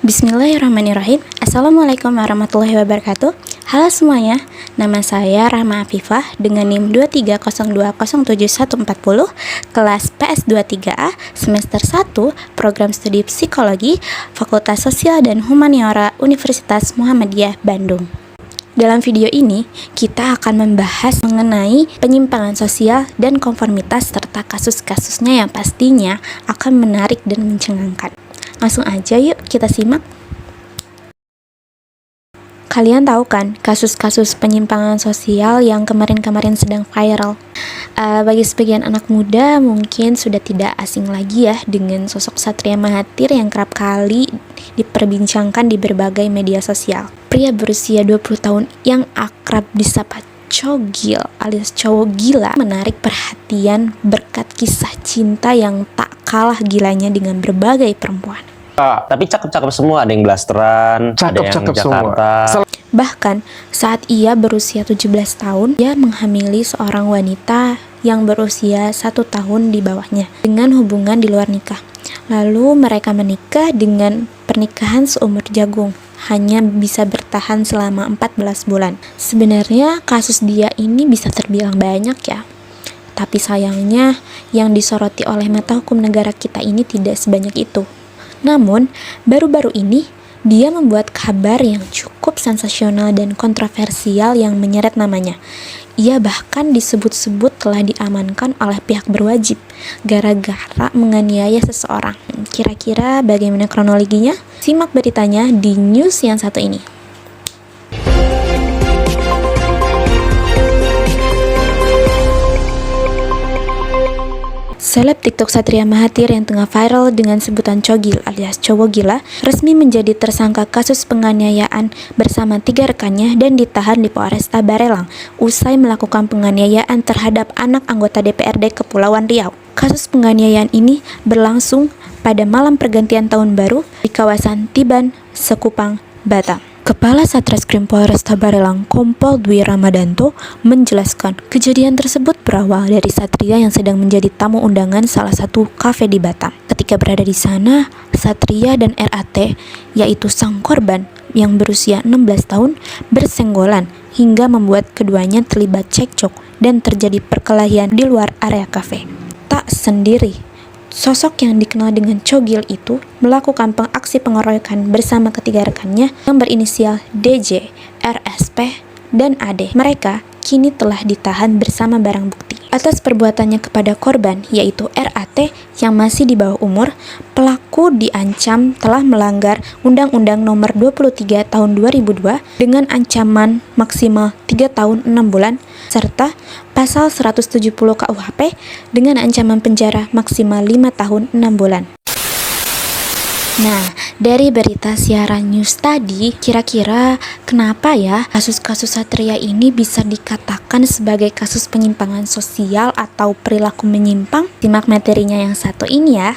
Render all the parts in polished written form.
Bismillahirrahmanirrahim. Assalamualaikum warahmatullahi wabarakatuh. Halo semuanya, nama saya Rahma Afifah dengan NIM 230207140, kelas PS23A, semester 1, program studi psikologi, Fakultas Sosial dan Humaniora Universitas Muhammadiyah Bandung. Dalam video ini, kita akan membahas mengenai penyimpangan sosial dan konformitas serta kasus-kasusnya yang pastinya akan menarik dan mencengangkan. Langsung aja yuk kita simak. Kalian tahu kan kasus-kasus penyimpangan sosial yang kemarin-kemarin sedang viral? Bagi sebagian anak muda mungkin sudah tidak asing lagi ya dengan sosok Satria Mahathir yang kerap kali diperbincangkan di berbagai media sosial. Pria berusia 20 tahun yang akrab disapa Cogil alias cowok gila menarik perhatian berkat kisah cinta yang tak kalah gilanya dengan berbagai perempuan. Tapi cakep-cakep semua, ada yang blasteran, ada yang Jakarta. Bahkan saat ia berusia 17 tahun, ia menghamili seorang wanita yang berusia 1 tahun di bawahnya dengan hubungan di luar nikah. Lalu mereka menikah dengan pernikahan seumur jagung, hanya bisa bertahan selama 14 bulan. Sebenarnya kasus dia ini bisa terbilang banyak ya. Tapi sayangnya yang disoroti oleh mata hukum negara kita ini tidak sebanyak itu. Namun, baru-baru ini dia membuat kabar yang cukup sensasional dan kontroversial yang menyeret namanya. Ia bahkan disebut-sebut telah diamankan oleh pihak berwajib gara-gara menganiaya seseorang. Kira-kira bagaimana kronologinya? Simak beritanya di news yang satu ini. Seleb TikTok Satria Mahathir yang tengah viral dengan sebutan Cogil alias cowok gila resmi menjadi tersangka kasus penganiayaan bersama 3 rekannya dan ditahan di Polresta Barelang usai melakukan penganiayaan terhadap anak anggota DPRD Kepulauan Riau. Kasus penganiayaan ini berlangsung pada malam pergantian tahun baru di kawasan Tiban, Sekupang, Batam. Kepala Satreskrim Polresta Barelang Kompol Dwi Ramadanto menjelaskan kejadian tersebut berawal dari Satria yang sedang menjadi tamu undangan salah satu kafe di Batam. Ketika berada di sana, Satria dan RAT, yaitu sang korban yang berusia 16 tahun, bersenggolan hingga membuat keduanya terlibat cekcok dan terjadi perkelahian di luar area kafe. Tak sendiri, sosok yang dikenal dengan Cogil itu melakukan aksi pengeroyokan bersama ketiga rekannya yang berinisial DJ, RSP, dan AD. Mereka kini telah ditahan bersama barang bukti. Atas perbuatannya kepada korban, yaitu RAT yang masih di bawah umur, pelaku diancam telah melanggar Undang-Undang Nomor 23 Tahun 2002 dengan ancaman maksimal 3 tahun 6 bulan serta Pasal 170 KUHP dengan ancaman penjara maksimal 5 tahun 6 bulan. Nah, dari berita siaran news tadi, kira-kira kenapa ya kasus-kasus Satria ini bisa dikatakan sebagai kasus penyimpangan sosial atau perilaku menyimpang? Simak materinya yang satu ini ya.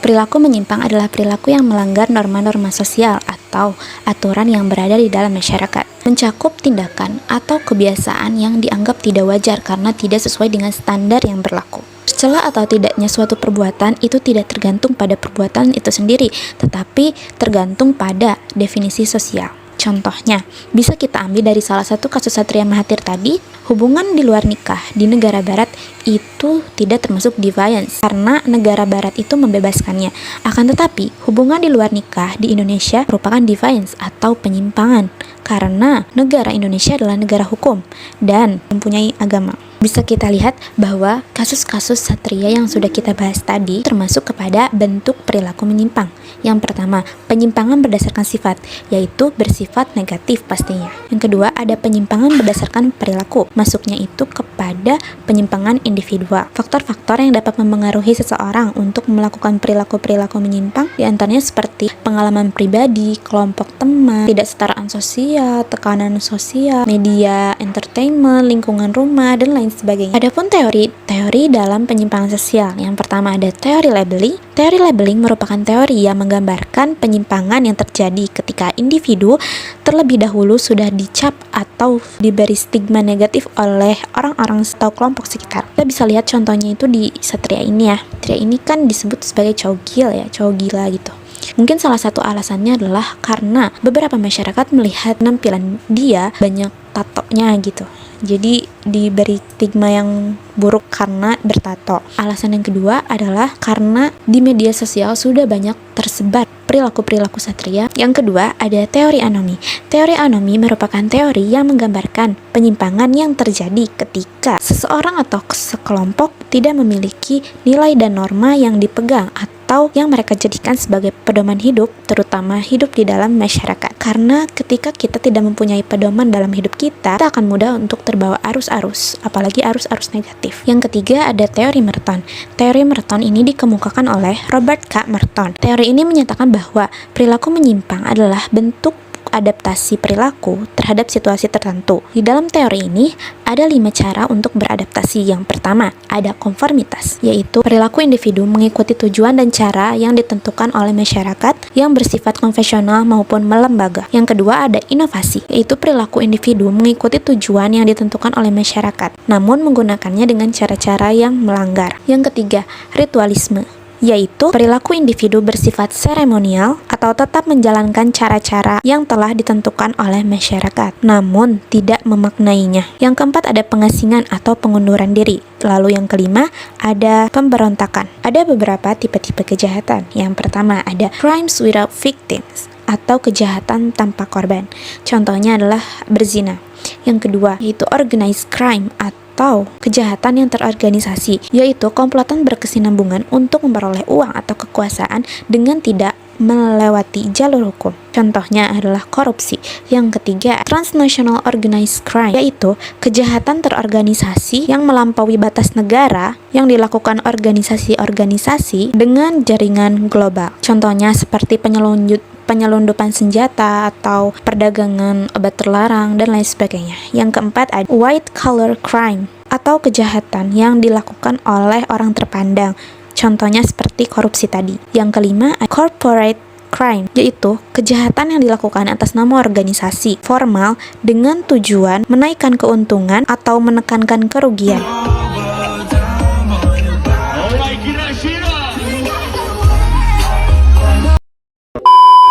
Perilaku menyimpang adalah perilaku yang melanggar norma-norma sosial atau aturan yang berada di dalam masyarakat. Mencakup tindakan atau kebiasaan yang dianggap tidak wajar karena tidak sesuai dengan standar yang berlaku. Celah atau tidaknya suatu perbuatan itu tidak tergantung pada perbuatan itu sendiri, tetapi tergantung pada definisi sosial. Contohnya, bisa kita ambil dari salah satu kasus Satria Mahathir tadi, hubungan di luar nikah di negara barat itu tidak termasuk deviance karena negara barat itu membebaskannya. Akan tetapi, hubungan di luar nikah di Indonesia merupakan deviance atau penyimpangan karena negara Indonesia adalah negara hukum dan mempunyai agama. Bisa kita lihat bahwa kasus-kasus Satria yang sudah kita bahas tadi termasuk kepada bentuk perilaku menyimpang. Yang pertama, penyimpangan berdasarkan sifat, yaitu bersifat negatif pastinya. Yang kedua, ada penyimpangan berdasarkan perilaku, masuknya itu kepada penyimpangan individual. Faktor-faktor yang dapat mempengaruhi seseorang untuk melakukan perilaku-perilaku menyimpang diantaranya seperti pengalaman pribadi, kelompok teman, ketidaksetaraan sosial, tekanan sosial, media, entertainment, lingkungan rumah, dan lain sebagainya. Adapun teori dalam penyimpangan sosial. Yang pertama ada teori labeling. Teori labeling merupakan teori yang menggambarkan penyimpangan yang terjadi ketika individu terlebih dahulu sudah dicap atau diberi stigma negatif oleh orang-orang atau kelompok sekitar. Kita bisa lihat contohnya itu di Satria ini ya. Satria ini kan disebut sebagai cowok gila ya, cowok gila gitu. Mungkin salah satu alasannya adalah karena beberapa masyarakat melihat penampilan dia banyak tatonya gitu. Jadi diberi stigma yang buruk karena bertato. Alasan yang kedua adalah karena di media sosial sudah banyak tersebar perilaku-perilaku satria. Yang kedua ada teori anomi. Teori anomi merupakan teori yang menggambarkan penyimpangan yang terjadi ketika seseorang atau sekelompok tidak memiliki nilai dan norma yang dipegang atau yang mereka jadikan sebagai pedoman hidup, terutama hidup di dalam masyarakat. Karena ketika kita tidak mempunyai pedoman dalam hidup kita akan mudah untuk terbawa arus-arus, apalagi arus-arus negatif. Yang ketiga ada teori Merton. Teori Merton ini dikemukakan oleh Robert K. Merton. Teori ini menyatakan bahwa perilaku menyimpang adalah bentuk adaptasi perilaku terhadap situasi tertentu. Di dalam teori ini ada 5 cara untuk beradaptasi. Yang pertama ada konformitas, yaitu perilaku individu mengikuti tujuan dan cara yang ditentukan oleh masyarakat yang bersifat konvensional maupun lembaga. Yang kedua ada inovasi, yaitu perilaku individu mengikuti tujuan yang ditentukan oleh masyarakat, namun menggunakannya dengan cara-cara yang melanggar. Yang ketiga ritualisme, yaitu perilaku individu bersifat seremonial atau tetap menjalankan cara-cara yang telah ditentukan oleh masyarakat, namun tidak memaknainya. Yang keempat ada pengasingan atau pengunduran diri. Lalu yang kelima ada pemberontakan. Ada beberapa tipe-tipe kejahatan. Yang pertama ada crimes without victims atau kejahatan tanpa korban. Contohnya adalah berzina. Yang kedua yaitu organized crime atau kejahatan yang terorganisasi, yaitu komplotan berkesinambungan untuk memperoleh uang atau kekuasaan dengan tidak melewati jalur hukum. Contohnya adalah korupsi. Yang ketiga, transnational organized crime, yaitu kejahatan terorganisasi yang melampaui batas negara yang dilakukan organisasi-organisasi dengan jaringan global. Contohnya seperti penyelundupan senjata atau perdagangan obat terlarang dan lain sebagainya. Yang keempat ada white collar crime atau kejahatan yang dilakukan oleh orang terpandang. Contohnya seperti korupsi tadi. Yang kelima ada corporate crime, yaitu kejahatan yang dilakukan atas nama organisasi formal dengan tujuan menaikkan keuntungan atau menekankan kerugian.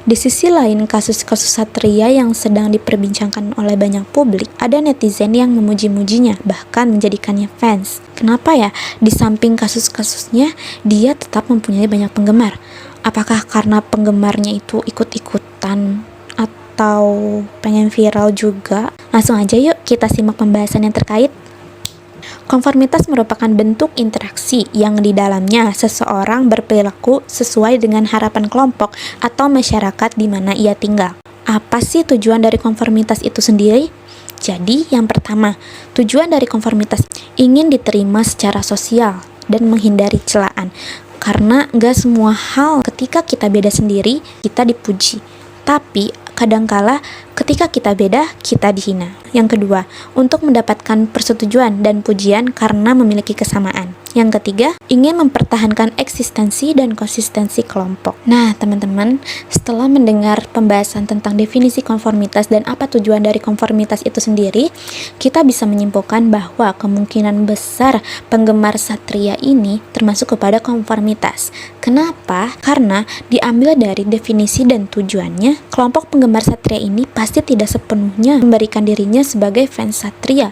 Di sisi lain, kasus-kasus satria yang sedang diperbincangkan oleh banyak publik, ada netizen yang memuji-mujinya, bahkan menjadikannya fans. Kenapa ya? Di samping kasus-kasusnya, dia tetap mempunyai banyak penggemar. Apakah karena penggemarnya itu ikut-ikutan atau pengen viral juga? Langsung aja yuk kita simak pembahasan yang terkait. Konformitas merupakan bentuk interaksi yang di dalamnya seseorang berperilaku sesuai dengan harapan kelompok atau masyarakat di mana ia tinggal. Apa sih tujuan dari konformitas itu sendiri? Jadi, yang pertama, tujuan dari konformitas ingin diterima secara sosial dan menghindari celaan. Karena nggak semua hal ketika kita beda sendiri, kita dipuji. Tapi kadangkala ketika kita beda, kita dihina. Yang kedua, untuk mendapatkan persetujuan dan pujian karena memiliki kesamaan. Yang ketiga, ingin mempertahankan eksistensi dan konsistensi kelompok. Nah, teman-teman, setelah mendengar pembahasan tentang definisi konformitas dan apa tujuan dari konformitas itu sendiri, kita bisa menyimpulkan bahwa kemungkinan besar penggemar satria ini termasuk kepada konformitas. Kenapa? Karena diambil dari definisi dan tujuannya, kelompok penggemar satria ini pasti tidak sepenuhnya memberikan dirinya sebagai fans satria,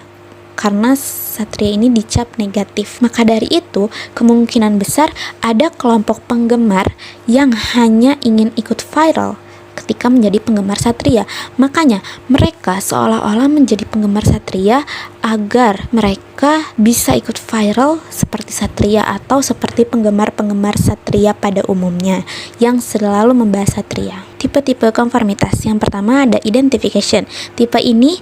karena satria ini dicap negatif. Maka dari itu, kemungkinan besar ada kelompok penggemar yang hanya ingin ikut viral ketika menjadi penggemar satria. Makanya mereka seolah-olah menjadi penggemar satria agar mereka bisa ikut viral seperti satria atau seperti penggemar-penggemar satria pada umumnya yang selalu membahas satria. Tipe-tipe konformitas. Yang pertama ada identification. Tipe ini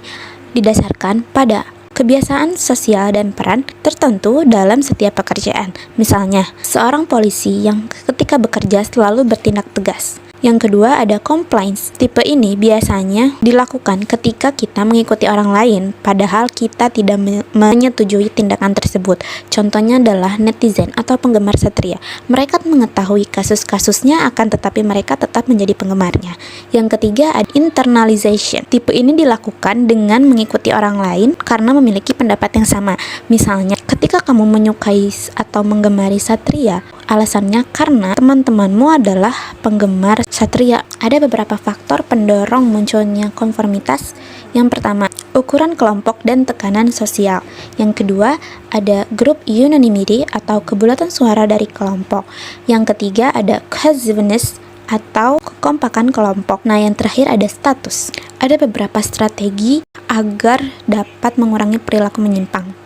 didasarkan pada kebiasaan sosial dan peran tertentu dalam setiap pekerjaan. Misalnya, seorang polisi yang ketika bekerja selalu bertindak tegas. Yang kedua ada compliance. Tipe ini biasanya dilakukan ketika kita mengikuti orang lain padahal kita tidak menyetujui tindakan tersebut. Contohnya adalah netizen atau penggemar satria. Mereka mengetahui kasus-kasusnya akan tetapi mereka tetap menjadi penggemarnya. Yang ketiga ada internalization. Tipe ini dilakukan dengan mengikuti orang lain karena memiliki pendapat yang sama. Misalnya Ketika kamu menyukai atau menggemari satria, alasannya karena teman-temanmu adalah penggemar satria. Ada beberapa faktor pendorong munculnya konformitas. Yang pertama, ukuran kelompok dan tekanan sosial. Yang kedua, ada group unanimity atau kebulatan suara dari kelompok. Yang ketiga, ada cohesiveness atau kekompakan kelompok. Nah, yang terakhir ada status. Ada beberapa strategi agar dapat mengurangi perilaku menyimpang.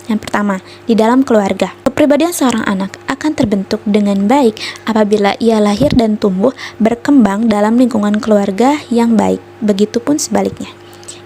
Yang pertama, di dalam keluarga. Kepribadian seorang anak akan terbentuk dengan baik apabila ia lahir dan tumbuh berkembang dalam lingkungan keluarga yang baik. Begitupun sebaliknya.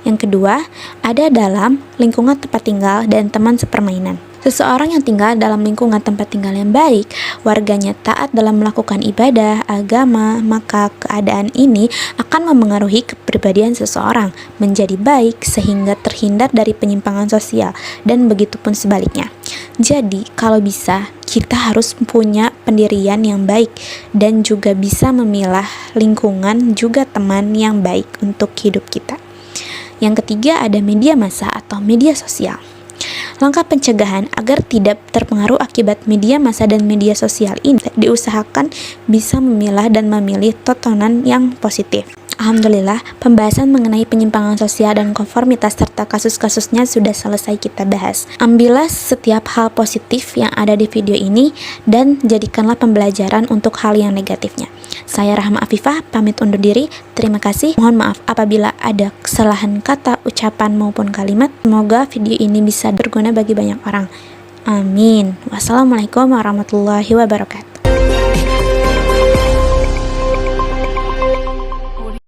Yang kedua, ada dalam lingkungan tempat tinggal dan teman sepermainan. Seseorang yang tinggal dalam lingkungan tempat tinggal yang baik, warganya taat dalam melakukan ibadah, agama, maka keadaan ini akan memengaruhi kepribadian seseorang menjadi baik sehingga terhindar dari penyimpangan sosial, dan begitupun sebaliknya. Jadi, kalau bisa, kita harus punya pendirian yang baik dan juga bisa memilah lingkungan juga teman yang baik untuk hidup kita. Yang ketiga, ada media massa atau media sosial. Langkah pencegahan agar tidak terpengaruh akibat media massa dan media sosial ini diusahakan bisa memilah dan memilih tontonan yang positif. Alhamdulillah, pembahasan mengenai penyimpangan sosial dan konformitas serta kasus-kasusnya sudah selesai kita bahas. Ambillah setiap hal positif yang ada di video ini dan jadikanlah pembelajaran untuk hal yang negatifnya. Saya Rahma Afifah, pamit undur diri. Terima kasih. Mohon maaf apabila ada kesalahan kata, ucapan maupun kalimat. Semoga video ini bisa berguna bagi banyak orang. Amin. Wassalamualaikum warahmatullahi wabarakatuh.